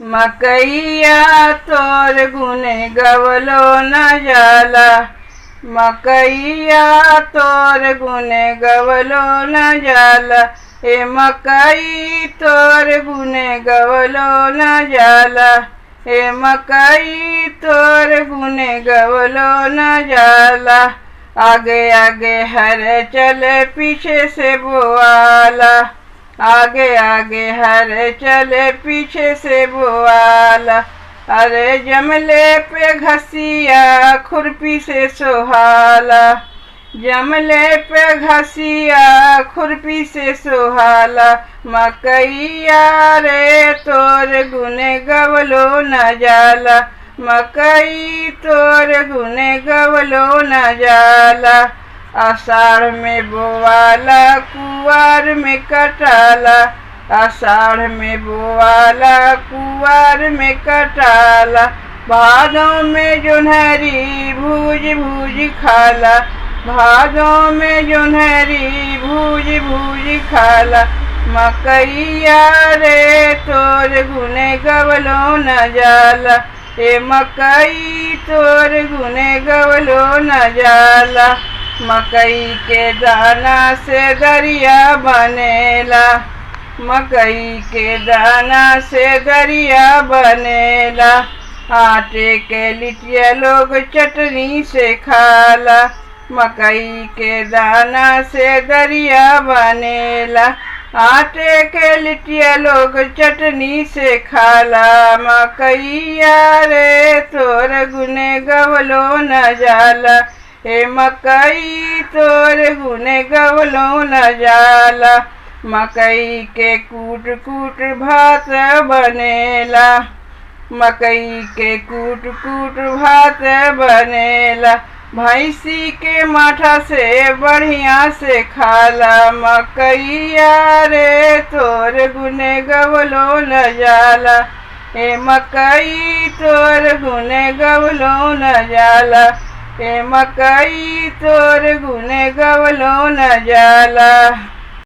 मकैया तोर गुने गवलो न जाला। मकैया तोर गुने गवलो न जाला। ए मकई तोर गुने गवलो न जाला। ए मकई तोर गुने गवलो न जाला। आगे आगे हर चले पीछे से बोआला। आगे आगे हर चले पीछे से बोआला। अरे जमले पे घसिया खुरपी से सोहाला। जमले पे घसिया खुरपी से सोहाला। मकैया रे तोर गुने गवलो न जाला। मकई तोर गुने गवलो न जाला। आषाढ़ में बोवाला कुवार में कटाला। आषाढ़ में बोवाला कुवार में कटाला। भादों में जोन्हरी भूज भूज खाला। भादों में जोन्हरी भूज भूज खाला। मकैया रे तोर गुने गवलो न जाला। ए मकई तोर गुने गवलो न जाला। मकई के दाना से दरिया बनेला। मकई के दाना से दरिया बनेला। आटे के लिटिया लोग चटनी से खाला। मकई के दाना से दरिया बनेला। आटे के लिटिया लोग चटनी से खाला। मकैया रे तोर गुने गवलो न जाला। ए मकई तोर गुने गवलो न जाला। मकई के कूट कूट भात बनेला। मकई के कूट कूट भात बनेला। भैंसी के माठा से बढ़िया से खाला। मकैया रे तोर गुने गवलो न जाला। ए मकई तोर गुने गवलो न जाला। ए मकई तोर गुने गवलो न जाला।